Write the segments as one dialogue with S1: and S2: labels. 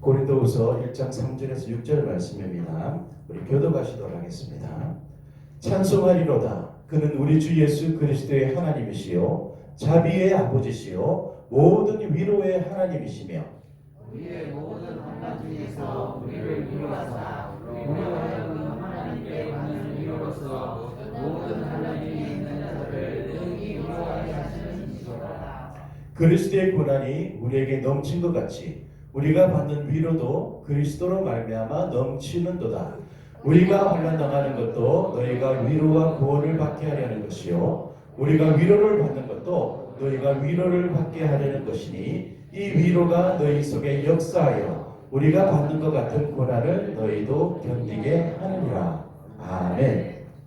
S1: 고린도후서 1장 3절에서 6절 말씀입니다. 우리 교독하시도록 하겠습니다. 찬송하리로다. 그는 우리 주 예수 그리스도의 하나님이시요 자비의 아버지시요 모든 위로의 하나님이시며
S2: 우리의 모든 환난 중에서 우리를 위로하사 우리로 하여금 하나님께 받는 위로로서 모든 환난 중에 있는 자들을 능히 위로하게 하시는 이시로다.
S1: 그리스도의 고난이 우리에게 넘친 것 같이 우리가 받는 위로도 그리스도로 말미암아 넘치는도다. 우리가 환난당하는 것도 너희가 위로와 구원을 받게 하려는 것이요 우리가 위로를 받는 것도 너희가 위로를 받게 하려는 것이니 이 위로가 너희 속에 역사하여 우리가 받는 것 같은 고난을 너희도 견디게 하느니라. 아멘.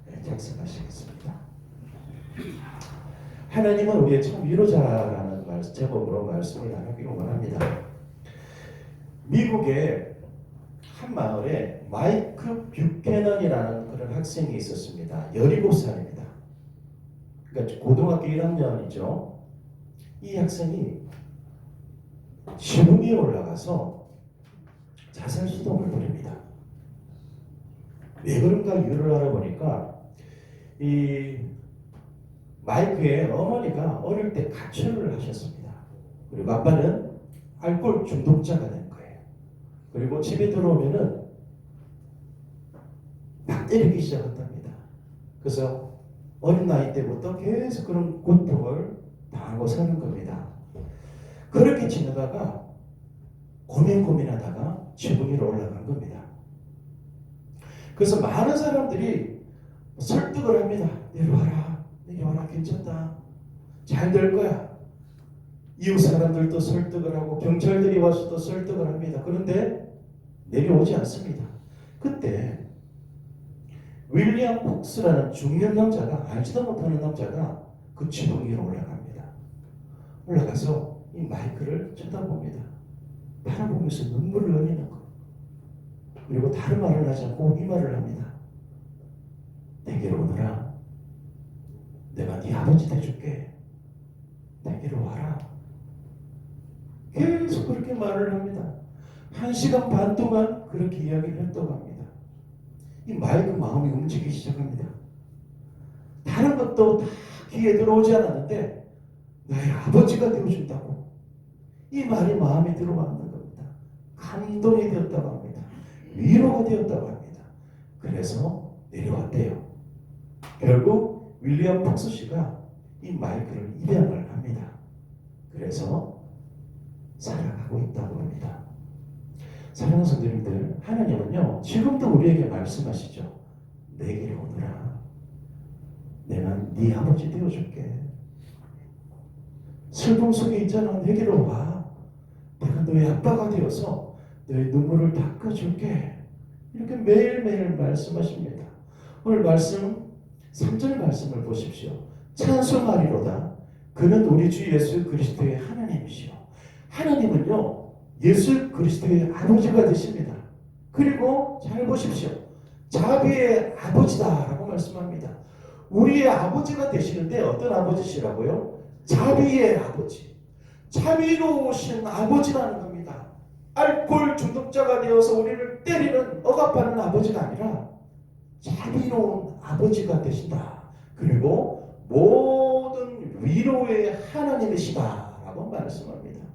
S1: 네, 작성하시겠습니다. 하나님은 우리의 참 위로자라는 제목으로 말씀을 나누기를 원합니다. 미국의 한 마을에 마이크 뷰캐넌이라는 그런 학생이 있었습니다. 17살입니다. 그러니까 고등학교 1학년이죠. 이 학생이 지붕 위에 올라가서 자살 시도를 벌입니다. 왜 그런가 이유를 알아보니까 이 마이크의 어머니가 어릴 때 가출을 하셨습니다. 그리고 아빠는 알코올 중독자가 된 거예요. 그리고 집에 들어오면은 막 때리기 시작한답니다. 그래서 어린 나이 때부터 계속 그런 고통을 당하고 사는 겁니다. 그렇게 지내다가 고민하다가 지붕 위로 올라간 겁니다. 그래서 많은 사람들이 설득을 합니다. 내려와라, 괜찮다. 잘 될 거야. 이웃 사람들도 설득을 하고 경찰들이 와서도 설득을 합니다. 그런데 내려오지 않습니다. 그때 윌리엄 폭스라는 중년 남자가, 알지도 못하는 남자가 그 지붕 위로 올라갑니다. 올라가서 이 마이크를 쳐다봅니다. 바라보면서 눈물을 흘리는 거. 그리고 다른 말을 하지 않고 이 말을 합니다. 내게로 오너라. 내가 네 아버지 돼줄게. 내게로 와라. 계속 그렇게 말을 합니다. 1시간 반 동안 그렇게 이야기를 했다고 합니다. 이 마이크 마음이 움직이기 시작합니다. 다른 것도 다 귀에 들어오지 않았는데 나의 아버지가 되어준다고. 이 말이 마음에 들어왔는 겁니다. 감동이 되었다고 합니다. 위로가 되었다고 합니다. 그래서 내려왔대요. 결국 윌리엄 폭스 씨가 이 마이크를 입양을 합니다. 그래서 살아가고 있다고 합니다. 사랑하는 성도님들, 하나님은요 지금도 우리에게 말씀하시죠. 내게로 오너라. 내가 네 아버지 되어줄게. 슬픔 속에 있잖아. 내게로 와. 내가 너의 아빠가 되어서 너의 눈물을 닦아줄게. 이렇게 매일매일 말씀하십니다. 오늘 말씀 3절 말씀을 보십시오. 찬송하리로다. 그는 우리 주 예수 그리스도의 하나님이시요. 하나님은요 예수 그리스도의 아버지가 되십니다. 그리고 잘 보십시오. 자비의 아버지다라고 말씀합니다. 우리의 아버지가 되시는데 어떤 아버지시라고요? 자비의 아버지. 자비로우신 아버지라는 겁니다. 알코올 중독자가 되어서 우리를 때리는 억압하는 아버지가 아니라 자비로운 아버지가 되신다. 그리고 모든 위로의 하나님이시다라고 말씀합니다.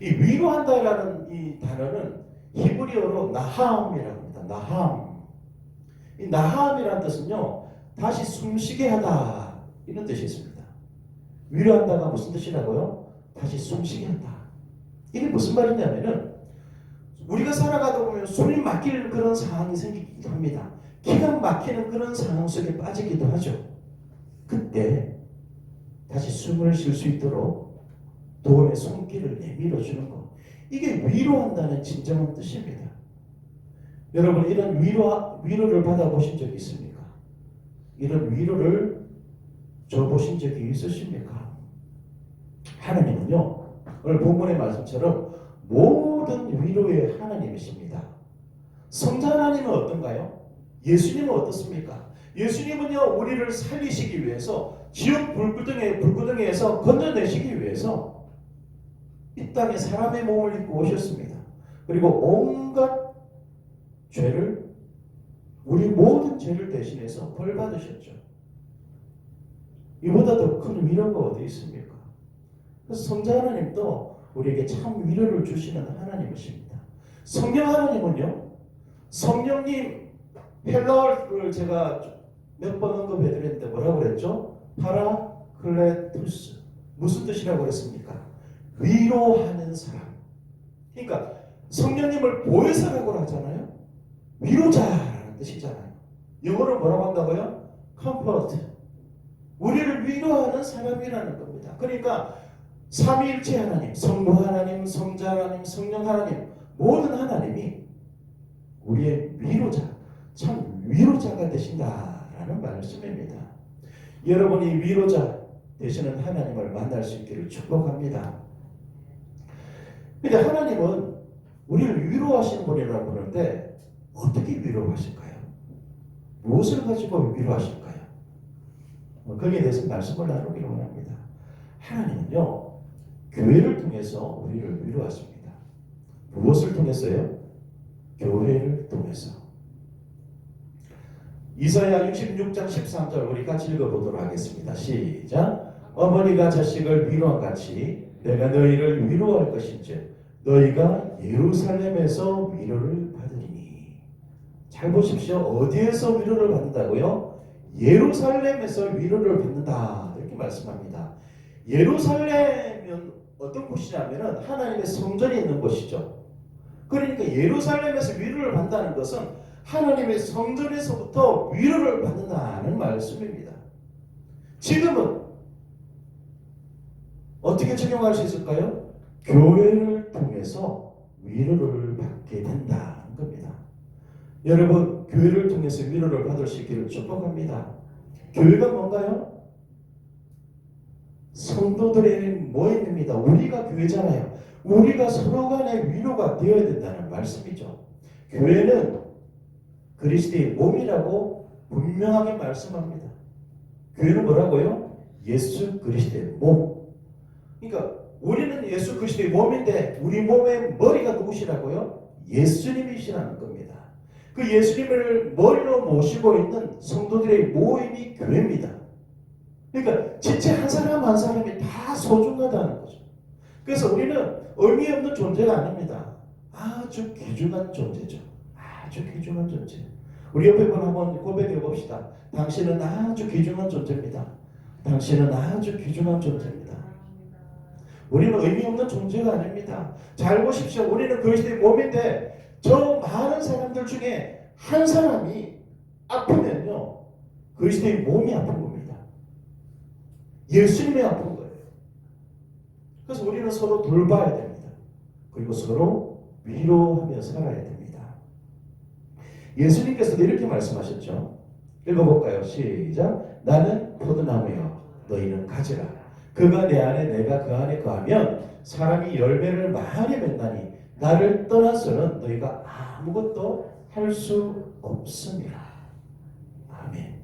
S1: 이 위로한다라는 이 단어는 히브리어로 나함이라고 합니다. 나함. 이 나함이라는 뜻은요, 다시 숨쉬게 하다 이런 뜻이 있습니다. 위로한다가 무슨 뜻이라고요? 다시 숨쉬게 한다. 이게 무슨 말이냐면은 우리가 살아가다 보면 숨이 막힐 그런 상황이 생기기도 합니다. 기가 막히는 그런 상황 속에 빠지기도 하죠. 그때 다시 숨을 쉴 수 있도록 도움의 손길을 내밀어 주는 것. 이게 위로한다는 진정한 뜻입니다. 여러분 이런 위로를 받아보신 적이 있습니까? 이런 위로를 줘보신 적이 있으십니까? 하나님은요 오늘 본문의 말씀처럼 모든 위로의 하나님이십니다. 성자 하나님은 어떤가요? 예수님은 어떻습니까? 예수님은요 우리를 살리시기 위해서 지옥 불구덩이에서 건져내시기 위해서 이 땅에 사람의 몸을 입고 오셨습니다. 그리고 온갖 죄를, 우리 모든 죄를 대신해서 벌 받으셨죠. 이보다 더 큰 위로가 어디 있습니까? 그래서 성자 하나님도 우리에게 참 위로를 주시는 하나님이십니다. 성령 하나님은요, 성령님, 헬라어를 제가 몇 번 언급해드렸는데 뭐라고 그랬죠? 파라클레투스. 무슨 뜻이라고 그랬습니까? 위로하는 사람. 그러니까 성령님을 보혜사라고 하잖아요. 위로자라는 뜻이잖아요. 영어로 뭐라고 한다고요? comfort. 우리를 위로하는 사람이라는 겁니다. 그러니까 삼위일체 하나님, 성부 하나님, 성자 하나님, 성령 하나님, 모든 하나님이 우리의 위로자, 참 위로자가 되신다라는 말씀입니다. 여러분이 위로자 되시는 하나님을 만날 수 있기를 축복합니다. 근데 하나님은 우리를 위로하시는 분이라고 그러는데 어떻게 위로하실까요? 무엇을 가지고 위로하실까요? 거기에 대해서 말씀을 나누기로 합니다. 하나님은요, 교회를 통해서 우리를 위로하십니다. 무엇을 통해서요? 교회를 통해서. 이사야 66장 13절 우리 같이 읽어보도록 하겠습니다. 시작. 어머니가 자식을 위로한 같이 내가 너희를 위로할 것인즉 너희가 예루살렘에서 위로를 받으리니. 잘 보십시오. 어디에서 위로를 받는다고요? 예루살렘에서 위로를 받는다. 이렇게 말씀합니다. 예루살렘은 어떤 곳이냐면 하나님의 성전이 있는 곳이죠. 그러니까 예루살렘에서 위로를 받는다는 것은 하나님의 성전에서부터 위로를 받는다는 말씀입니다. 지금은 어떻게 적용할 수 있을까요? 교회를 통해서 위로를 받게 된다는 겁니다. 여러분, 교회를 통해서 위로를 받을 수 있기를 축복합니다. 교회가 뭔가요? 성도들의 모임입니다. 우리가 교회잖아요. 우리가 서로 간의 위로가 되어야 된다는 말씀이죠. 교회는 그리스도의 몸이라고 분명하게 말씀합니다. 교회는 뭐라고요? 예수 그리스도의 몸. 그러니까 우리는 예수 그리스도의 몸인데 우리 몸의 머리가 누구시라고요? 예수님이시라는 겁니다. 그 예수님을 머리로 모시고 있는 성도들의 모임이 교회입니다. 그러니까 진짜 한 사람 한 사람이 다 소중하다는 거죠. 그래서 우리는 의미 없는 존재가 아닙니다. 아주 귀중한 존재죠. 아주 귀중한 존재. 우리 옆에 분 한번 고백해 봅시다. 당신은 아주 귀중한 존재입니다. 당신은 아주 귀중한 존재입니다. 우리는 의미 없는 존재가 아닙니다. 잘 보십시오. 우리는 그리스도의 몸인데 저 많은 사람들 중에 한 사람이 아프면요, 그리스도의 몸이 아픈 겁니다. 예수님이 아픈 거예요. 그래서 우리는 서로 돌봐야 됩니다. 그리고 서로 위로하며 살아야 됩니다. 예수님께서도 이렇게 말씀하셨죠. 읽어볼까요? 시작. 나는 포도나무여 너희는 가지라. 그가 내 안에 내가 그 안에 거하면 사람이 열매를 많이 맺나니 나를 떠나서는 너희가 아무것도 할 수 없습니다. 아멘.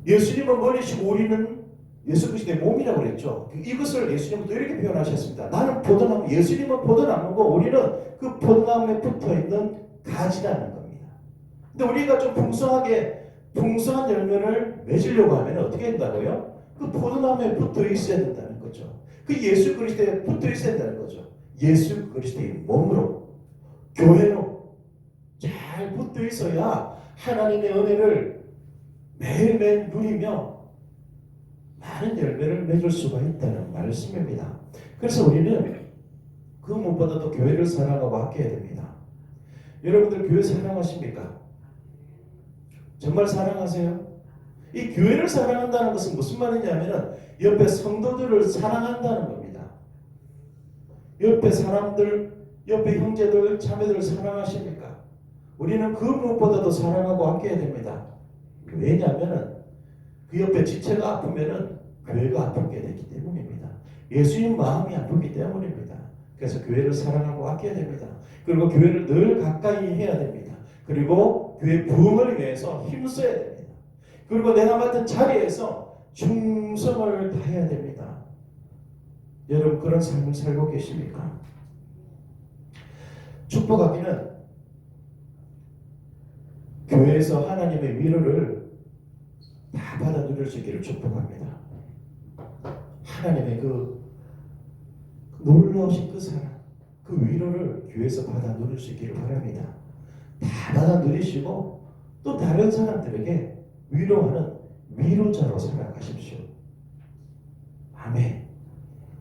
S1: 예수님은 머리시고 우리는 예수 그리스도의 몸이라고 그랬죠. 이것을 예수님은 또 이렇게 표현하셨습니다. 나는 포도나무, 예수님은 포도나무고 우리는 그 포도나무에 붙어있는 가지라는 겁니다. 근데 우리가 좀 풍성한 열매를 맺으려고 하면 어떻게 된다고요? 그 포도나무에 붙어 있어야 된다는 거죠. 그 예수 그리스도에 붙어 있어야 된다는 거죠. 예수 그리스도의 몸으로, 교회로 잘 붙어 있어야 하나님의 은혜를 매일매일 누리며 많은 열매를 맺을 수가 있다는 말씀입니다. 그래서 우리는 그 무엇보다도 교회를 사랑하고 아껴야 됩니다. 여러분들 교회 사랑하십니까? 정말 사랑하세요? 이 교회를 사랑한다는 것은 무슨 말이냐면 옆에 성도들을 사랑한다는 겁니다. 옆에 사람들, 옆에 형제들, 자매들을 사랑하십니까? 우리는 그 무엇보다도 사랑하고 아껴야 됩니다. 왜냐하면 그 옆에 지체가 아프면은 교회가 아프게 되기 때문입니다. 예수님 마음이 아프기 때문입니다. 그래서 교회를 사랑하고 아껴야 됩니다. 그리고 교회를 늘 가까이 해야 됩니다. 그리고 교회 부흥을 위해서 힘써야 됩니다. 그리고 내가 맡은 자리에서 충성을 다해야 됩니다. 여러분 그런 삶을 살고 계십니까? 축복하기는 교회에서 하나님의 위로를 다 받아 누릴 수 있기를 축복합니다. 하나님의 그 놀라우신 그 사랑, 그 위로를 교회에서 받아 누릴 수 있기를 바랍니다. 다 받아 누리시고 또 다른 사람들에게 위로하는 위로자로 살아가십시오. 아멘.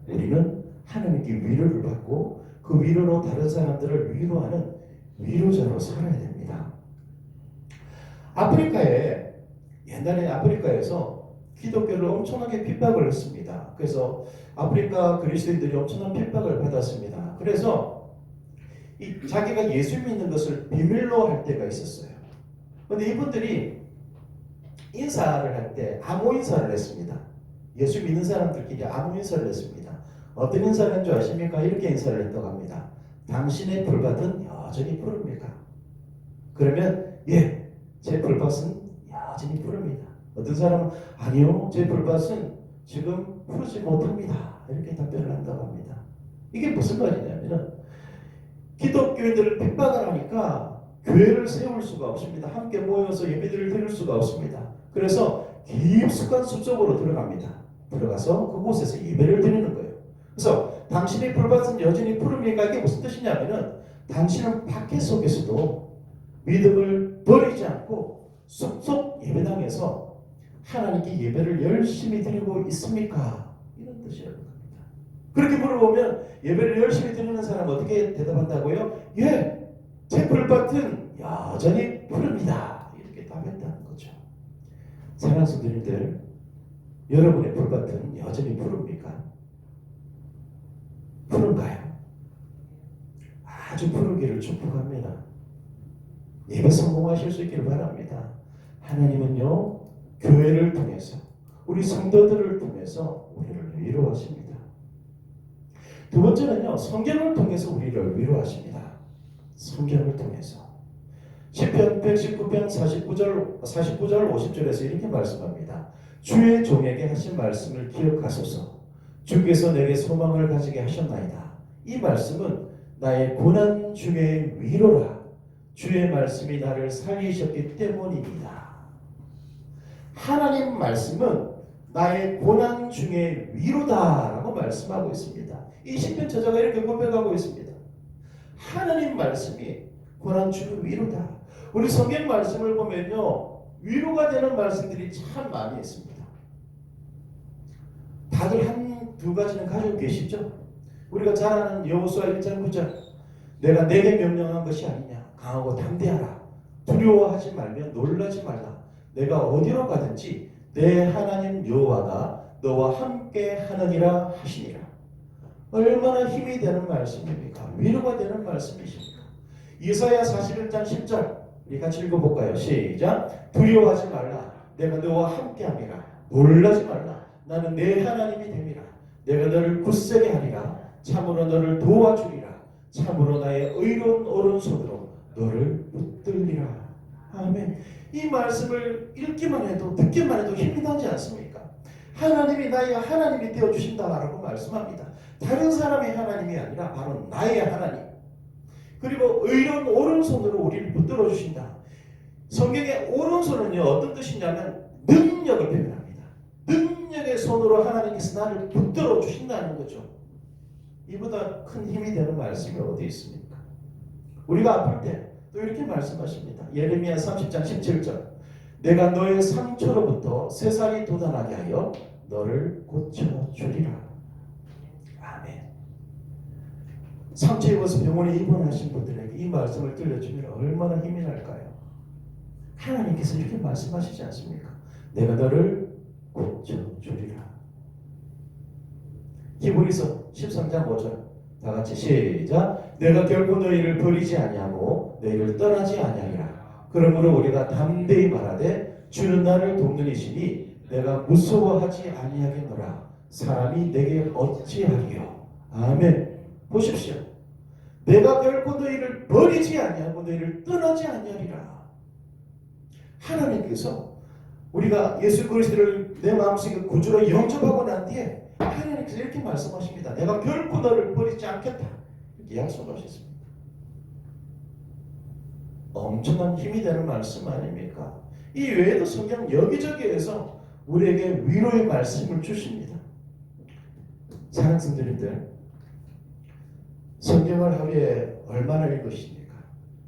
S1: 우리는 하나님께 위로를 받고 그 위로로 다른 사람들을 위로하는 위로자로 살아야 됩니다. 아프리카에 옛날에 아프리카에서 기독교를 엄청나게 핍박을 했습니다. 그래서 아프리카 그리스도인들이 엄청난 핍박을 받았습니다. 그래서 자기가 예수 믿는 것을 비밀로 할 때가 있었어요. 그런데 이분들이 인사를 할 때 암호 인사를 했습니다. 예수 믿는 사람들끼리 암호 인사를 했습니다. 어떤 인사를 한 줄 아십니까? 이렇게 인사를 했다고 합니다. 당신의 풀밭은 여전히 푸릅니까? 그러면 예, 제 풀밭은 여전히 푸릅니다. 어떤 사람은 아니요, 제 풀밭은 지금 푸르지 못합니다. 이렇게 답변을 한다고 합니다. 이게 무슨 말이냐면은 기독교인들을 핍박을 하니까 교회를 세울 수가 없습니다. 함께 모여서 예배들을 드릴 수가 없습니다. 그래서 깊숙한 숲속으로 들어갑니다. 들어가서 그곳에서 예배를 드리는 거예요. 그래서 당신의 풀밭은 여전히 푸릅니까? 이게 무슨 뜻이냐면은 당신은 박해 속에서도 믿음을 버리지 않고 숲속 예배당에서 하나님께 예배를 열심히 드리고 있습니까? 이런 뜻이라고 합니다. 그렇게 물어보면 예배를 열심히 드리는 사람은 어떻게 대답한다고요? 예, 제 풀밭은 여전히 푸릅니다. 이렇게 답했다는 거죠. 사랑하는 성도님들, 여러분의 풀밭은 여전히 푸릅니까? 푸른가요? 아주 푸르기를 축복합니다. 예배 성공하실 수 있기를 바랍니다. 하나님은요, 교회를 통해서 우리 성도들을 통해서 우리를 위로하십니다. 두 번째는요, 성경을 통해서 우리를 위로하십니다. 성경을 통해서 시편 119편 49절 50절에서 이렇게 말씀합니다. 주의 종에게 하신 말씀을 기억하소서. 주께서 내게 소망을 가지게 하셨나이다. 이 말씀은 나의 고난 중의 위로라. 주의 말씀이 나를 살리셨기 때문입니다. 하나님 말씀은 나의 고난 중의 위로다라고 말씀하고 있습니다. 이 시편 저자가 이렇게 고백하고 있습니다. 하나님 말씀이 고난 중의 위로다. 우리 성경 말씀을 보면요, 위로가 되는 말씀들이 참 많이 있습니다. 다들 한두 가지는 가지고 계시죠? 우리가 잘 아는 여호수아 1장 9절, 내가 내게 명령한 것이 아니냐, 강하고 담대하라, 두려워하지 말며 놀라지 말라, 내가 어디로 가든지 내 하나님 여호와가 너와 함께 하느니라 하시니라. 얼마나 힘이 되는 말씀입니까? 위로가 되는 말씀이십니까? 이사야 41장 10절 우리 같이 읽어볼까요? 시작. 두려워하지 말라, 내가 너와 함께 함이라. 놀라지 말라, 나는 내 하나님이 됨이라. 내가 너를 굳세게 하리라. 참으로 너를 도와주리라. 참으로 나의 의로운 오른손으로 너를 붙들리라. 아멘. 이 말씀을 읽기만 해도 듣기만 해도 힘이 나지 않습니까? 하나님이 나의 하나님이 되어주신다라고 말씀합니다. 다른 사람의 하나님이 아니라 바로 나의 하나님. 그리고 의로운 오른손으로 우리를 붙들어 주신다. 성경의 오른손은요, 어떤 뜻이냐면 능력을 표현합니다. 능력의 손으로 하나님께서 나를 붙들어 주신다는 거죠. 이보다 큰 힘이 되는 말씀이 어디 있습니까? 우리가 아플 때 또 이렇게 말씀하십니다. 예레미야 30장 17절, 내가 너의 상처로부터 새살이 돋아나게 하여 너를 고쳐주리라. 아멘. 상처 입어서 병원에 입원하신 분들에게 이 말씀을 들려주면 얼마나 힘이 날까요? 하나님께서 이렇게 말씀하시지 않습니까? 내가 너를 고쳐주리라. 히브리서 13장 5절 다 같이 시작. 내가 결코 너희를 버리지 아니하고 너희를 떠나지 아니하리라. 그러므로 우리가 담대히 말하되 주는 나를 돕는 이시니 내가 무서워하지 아니하겠노라. 사람이 내게 어찌하리요. 아멘. 보십시오. 내가 결코 너희를 버리지 아니하고 너희를 떠나지 아니하리라. 하나님께서 우리가 예수 그리스도를 내 마음속에 구주로 영접하고 난 뒤에 하나님께서 이렇게 말씀하십니다. 내가 결코 너를 버리지 않겠다. 이렇게 약속하셨습니다. 엄청난 힘이 되는 말씀 아닙니까? 이 외에도 성경 여기저기에서 우리에게 위로의 말씀을 주십니다. 사랑하는 성도님들, 성경을 하루에 얼마나 읽으십니까?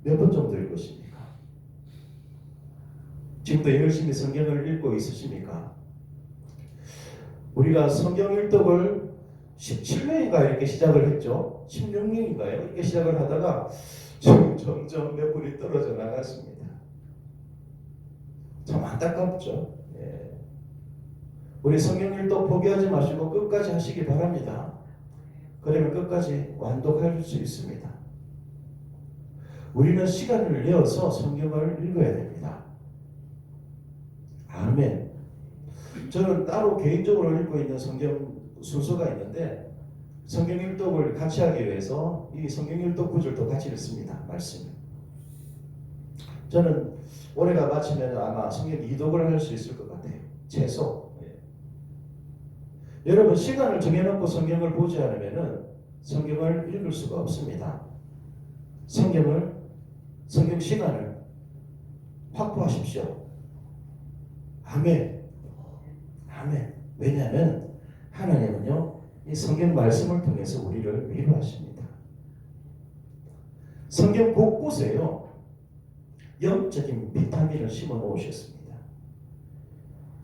S1: 몇 번 정도 읽으십니까? 지금도 열심히 성경을 읽고 있으십니까? 우리가 성경 일독을 17명인가 이렇게 시작을 했죠. 16명인가요? 이렇게 시작을 하다가 지금 점점 몇 분이 떨어져 나갔습니다. 참 안타깝죠. 예. 우리 성경 일독 포기하지 마시고 끝까지 하시기 바랍니다. 그러면 끝까지 완독할 수 있습니다. 우리는 시간을 내어서 성경을 읽어야 됩니다. 아멘. 저는 따로 개인적으로 읽고 있는 성경 순서가 있는데 성경 일독을 같이 하기 위해서 이 성경 일독 구절도 같이 읽습니다. 말씀. 저는 올해가 마치면 아마 성경 2독을 할 수 있을 것 같아요. 최소. 여러분 시간을 정해놓고 성경을 보지 않으면 성경을 읽을 수가 없습니다. 성경 시간을 확보하십시오. 아멘. 아멘. 왜냐하면 하나님은요 이 성경 말씀을 통해서 우리를 위로하십니다. 성경 곳곳에요 영적인 비타민을 심어 놓으셨습니다.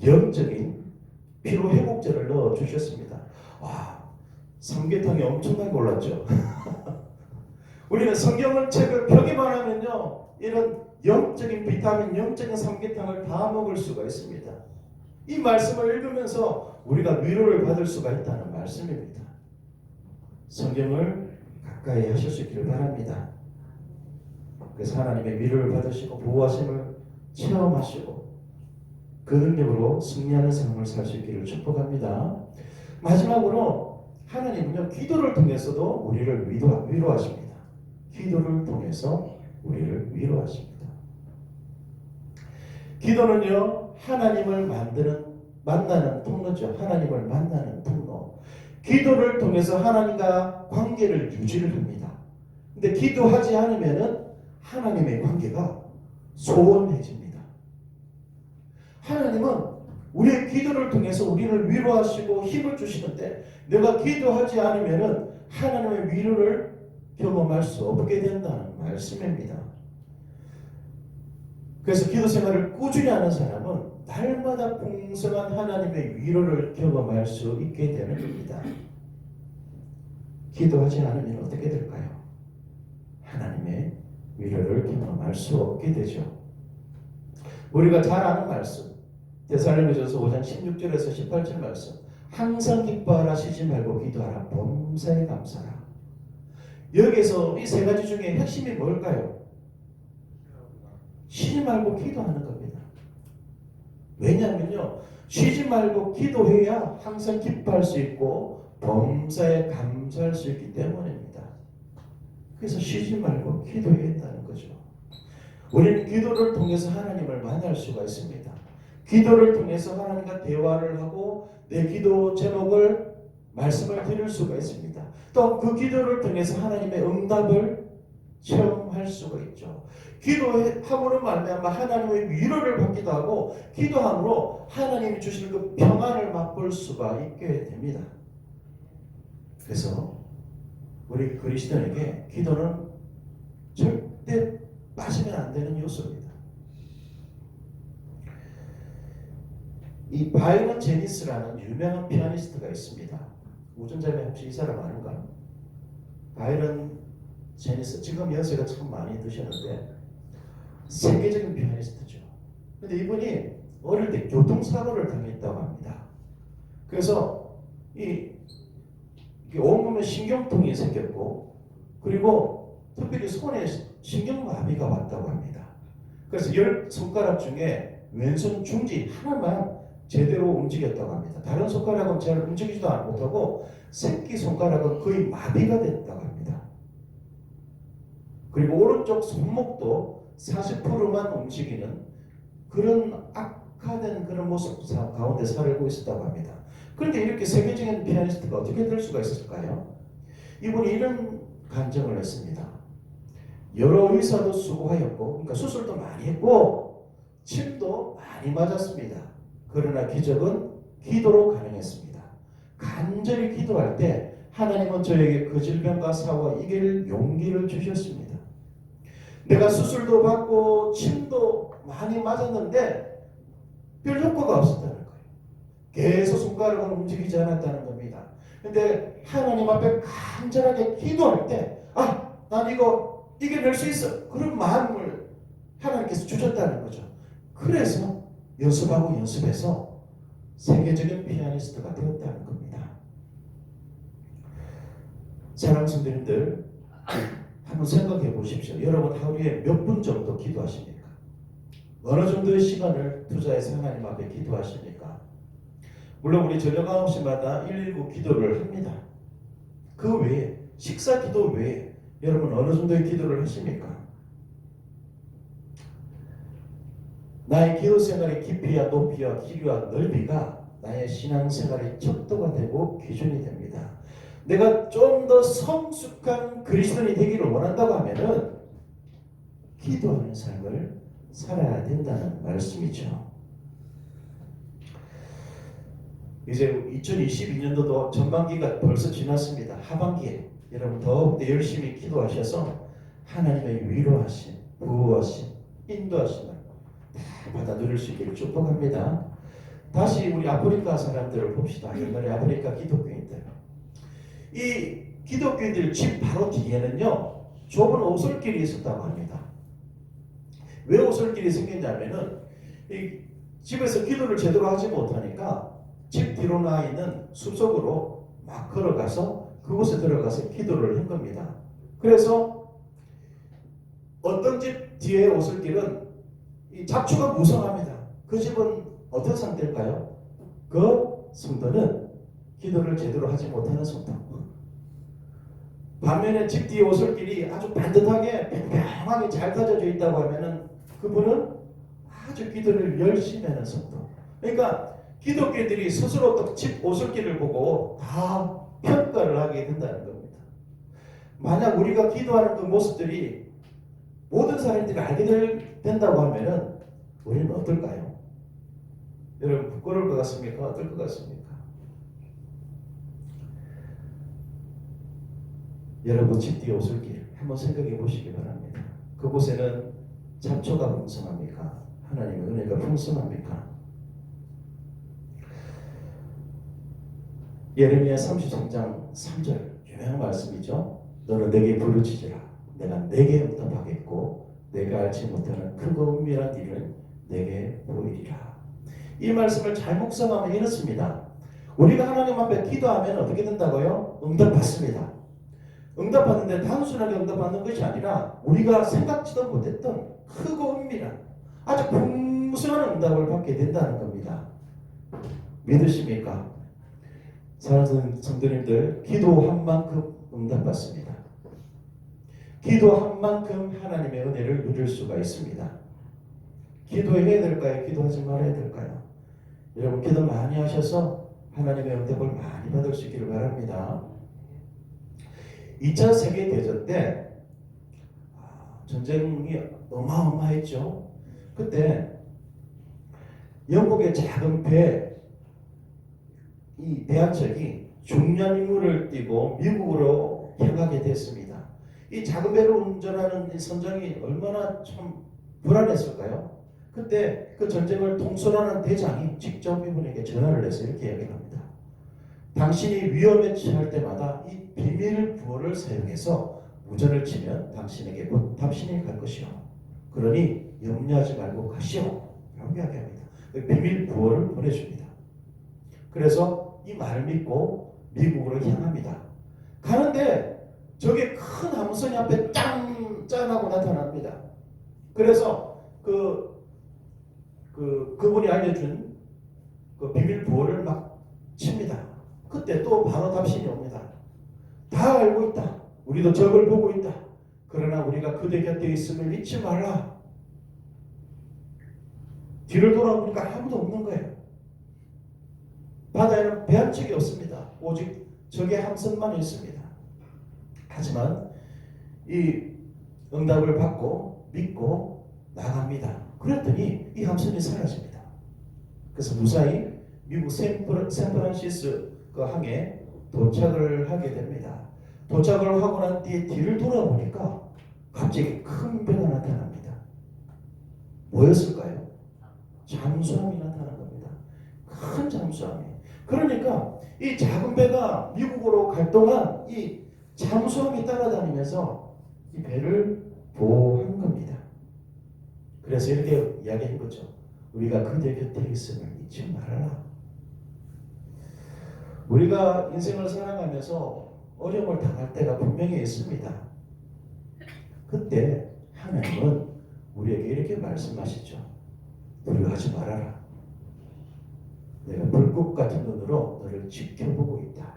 S1: 영적인 피로 회복제를 넣어 주셨습니다. 와, 삼계탕이 엄청나게 올랐죠. 우리는 성경을 책을 펴기만 하면요 이런 영적인 비타민, 영적인 삼계탕을 다 먹을 수가 있습니다. 이 말씀을 읽으면서 우리가 위로를 받을 수가 있다는 말씀입니다. 성경을 가까이 하실 수 있기를 바랍니다. 그래서 하나님의 위로를 받으시고 보호하심을 체험하시고 그 능력으로 승리하는 삶을 살 수 있기를 축복합니다. 마지막으로 하나님은요 기도를 통해서도 우리를 위로하십니다. 기도를 통해서 우리를 위로하십니다. 기도는요 하나님을 만나는 통로죠. 하나님을 만나는 통로. 기도를 통해서 하나님과 관계를 유지를 합니다. 근데 기도하지 않으면은 하나님의 관계가 소원해집니다. 하나님은 우리의 기도를 통해서 우리를 위로하시고 힘을 주시는데 내가 기도하지 않으면은 하나님의 위로를 경험할 수 없게 된다는 말씀입니다. 그래서 기도 생활을 꾸준히 하는 사람은 날마다 풍성한 하나님의 위로를 경험할 수 있게 되는 겁니다. 기도하지 않으면 어떻게 될까요? 하나님의 위로를 경험할 수 없게 되죠. 우리가 잘 아는 말씀 데살로니가전서 5장 16절에서 18절 말씀 항상 기뻐하라 쉬지 말고 기도하라 범사에 감사하라. 여기에서 이 세 가지 중에 핵심이 뭘까요? 쉬지 말고 기도하는 겁니다. 왜냐하면요 쉬지 말고 기도해야 항상 기뻐할 수 있고 범사에 감사할 수 있기 때문입니다. 그래서 쉬지 말고 기도해야 한다는 거죠. 우리는 기도를 통해서 하나님을 만날 수가 있습니다. 기도를 통해서 하나님과 대화를 하고 내 기도 제목을 말씀을 드릴 수가 있습니다. 또 그 기도를 통해서 하나님의 응답을 체험할 수가 있죠. 기도함으로 말미암아 하나님의 위로를 받기도 하고 기도함으로 하나님이 주실 그 평안을 맛볼 수가 있게 됩니다. 그래서 우리 그리스도인에게 기도는 절대 빠지면 안 되는 요소입니다. 이 바이런 제니스라는 유명한 피아니스트가 있습니다. 우전자매 혹시 이 사람 아는가? 바이런 제니스 지금 연세가 참 많이 드셨는데 세계적인 피아니스트죠. 근데 이분이 어릴 때 교통사고를 당했다고 합니다. 그래서 온몸에 신경통이 생겼고 그리고 특별히 손에 신경마비가 왔다고 합니다. 그래서 10손가락 중에 왼손 중지 하나만 제대로 움직였다고 합니다. 다른 손가락은 잘 움직이지도 못하고 새끼손가락은 거의 마비가 됐다고 합니다. 그리고 오른쪽 손목도 40%만 움직이는 그런 악화된 그런 모습 가운데 살고 있었다고 합니다. 그런데 이렇게 세계적인 피아니스트가 어떻게 될 수가 있었을까요? 이분이 이런 간증을 했습니다. 여러 의사도 수고하였고, 그러니까 수술도 많이 했고 침도 많이 맞았습니다. 그러나 기적은 기도로 가능했습니다. 간절히 기도할 때 하나님은 저에게 그 질병과 사고와 이길 용기를 주셨습니다. 내가 수술도 받고 침도 많이 맞았는데 별 효과가 없었다는 거예요. 계속 손가락은 움직이지 않았다는 겁니다. 근데 하나님 앞에 간절하게 기도할 때, 난 이거 이겨낼 수 있어. 그런 마음을 하나님께서 주셨다는 거죠. 그래서 연습하고 연습해서 세계적인 피아니스트가 되었다는 겁니다. 사랑하는 성도님들, 한번 생각해 보십시오. 여러분 하루에 몇 분 정도 기도하십니까? 어느 정도의 시간을 투자해서 하나님 앞에 기도하십니까? 물론 우리 저녁 9시마다 119 기도를 합니다. 그 외에 식사 기도 외에 여러분 어느 정도의 기도를 하십니까? 나의 기도 생활의 깊이와 높이와 길이와 넓이가 나의 신앙생활의 척도가 되고 기준이 됩니다. 내가 좀 더 성숙한 그리스도인이 되기를 원한다고 하면은 기도하는 삶을 살아야 된다는 말씀이죠. 이제 2022년도도 전반기가 벌써 지났습니다. 하반기에 여러분 더욱더 열심히 기도하셔서 하나님의 위로하심, 보호하심, 인도하심을 다 받아 누릴 수 있기를 축복합니다. 다시 우리 아프리카 사람들을 봅시다. 옛날에 아프리카 기독교인들. 이 기독교인들 집 바로 뒤에는요, 좁은 오솔길이 있었다고 합니다. 왜 오솔길이 생겼냐면은 이 집에서 기도를 제대로 하지 못하니까 집 뒤로 나 있는 숲속으로 막 걸어가서 그곳에 들어가서 기도를 한 겁니다. 그래서 어떤 집 뒤에 오솔길은 이 잡초가 무성합니다. 그 집은 어떤 상태일까요? 그 성도는 기도를 제대로 하지 못하는 성도. 반면에 집 뒤에 오솔길이 아주 반듯하게 평평하게 잘 다져져 있다고 하면은 그분은 아주 기도를 열심히 하는 성도. 그러니까 기독교인들이 스스로 또 집 오솔길을 보고 다 평가를 하게 된다는 겁니다. 만약 우리가 기도하는 그 모습들이 모든 사람들이 알게 된다고 하면은 우리는 어떨까요? 여러분 부끄러울 것 같습니까? 어떨 것 같습니까? 여러분 집 뒤에 오솔길 한번 생각해 보시기 바랍니다. 그곳에는 잡초가 풍성합니까? 하나님의 은혜가 풍성합니까? 예레미야 33장 3절 유명한 말씀이죠. 너는 내게 부르짖으라. 내가 내게 응답하겠고 내가 알지 못하는 크고 은밀한 일을 내게 보이리라. 이 말씀을 잘 묵상하면 이렇습니다. 우리가 하나님 앞에 기도하면 어떻게 된다고요? 응답받습니다. 응답받는데 단순하게 응답받는 것이 아니라 우리가 생각지도 못했던 크고 은밀한 아주 풍성한 응답을 받게 된다는 겁니다. 믿으십니까? 사랑하는 성도님들, 기도한 만큼 응답받습니다. 기도한 만큼 하나님의 은혜를 누릴 수가 있습니다. 기도해야 될까요? 기도하지 말아야 될까요? 여러분 기도 많이 하셔서 하나님의 응답을 많이 받을 수 있기를 바랍니다. 2차 세계대전 때 전쟁이 어마어마했죠. 그때 영국의 작은 배, 이 배한척이 중요한 임무를 띠고 미국으로 향하게 됐습니다. 이 작은 배를 운전하는 이 선장이 얼마나 참 불안했을까요? 그때 그 전쟁을 통솔하는 대장이 직접 이분에게 전화를 해서 이렇게 이야기를 합니다. 당신이 위험에 처할 때마다 이 비밀 부호를 사용해서 무전을 치면 당신에게 곧 답신이 갈 것이요. 그러니 염려하지 말고 가시오. 라고 이야기합니다. 비밀 부호를 보내줍니다. 그래서 이 말을 믿고 미국으로 향합니다. 가는데 저게 큰 함선이 앞에 짠하고 나타납니다. 그래서 그분이 알려준 그 비밀 부호를 막 칩니다. 그때 또 바로 답신이 옵니다. 다 알고 있다. 우리도 적을 보고 있다. 그러나 우리가 그대 곁에 있음을 잊지 말라. 뒤를 돌아보니까 아무도 없는 거예요. 바다에는 배 한 척이 없습니다. 오직 적의 함선만 있습니다. 하지만 이 응답을 받고 믿고 나갑니다. 그랬더니 이 함선이 사라집니다. 그래서 무사히 미국 샌프란시스코 항에 도착을 하게 됩니다. 도착을 하고 난 뒤에 뒤를 돌아보니까 갑자기 큰 배가 나타납니다. 뭐였을까요? 잠수함이 나타난 겁니다. 큰 잠수함이. 그러니까 이 작은 배가 미국으로 갈 동안 이 잠수함이 따라다니면서 이 배를 보호한 겁니다. 그래서 이렇게 이야기한 거죠. 우리가 그대 곁에 있음을 잊지 말아라. 우리가 인생을 살아가면서 어려움을 당할 때가 분명히 있습니다. 그때 하나님은 우리에게 이렇게 말씀하시죠. 두려워하지 말아라. 내가 불꽃 같은 눈으로 너를 지켜보고 있다.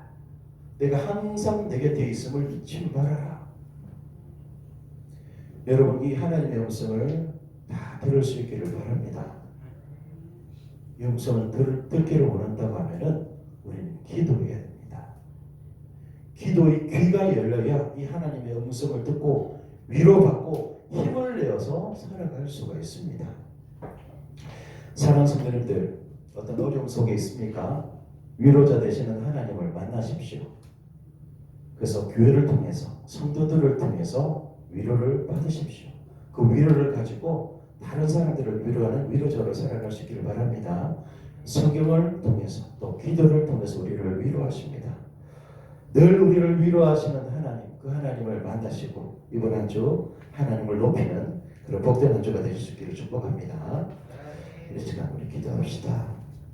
S1: 내가 항상 내 곁에 있음을 잊지 말아라. 여러분, 이 하나님의 음성을 다 들을 수 있기를 바랍니다. 이 음성을 듣기를 원한다고 하면은 우리는 기도해야 됩니다. 기도의 귀가 열려야 이 하나님의 음성을 듣고 위로받고 힘을 내어서 살아갈 수가 있습니다. 사랑하는 성도님들, 어떤 어려움 속에 있습니까? 위로자 되시는 하나님을 만나십시오. 그래서 교회를 통해서 성도들을 통해서 위로를 받으십시오. 그 위로를 가지고 다른 사람들을 위로하는 위로자로 살아가시기를 바랍니다. 성경을 통해서 또 기도를 통해서 우리를 위로하십니다. 늘 우리를 위로하시는 하나님, 그 하나님을 만나시고 이번 한 주 하나님을 높이는 그런 복된 한 주가 되실 수 있기를 축복합니다. 이 시간 우리 기도합시다.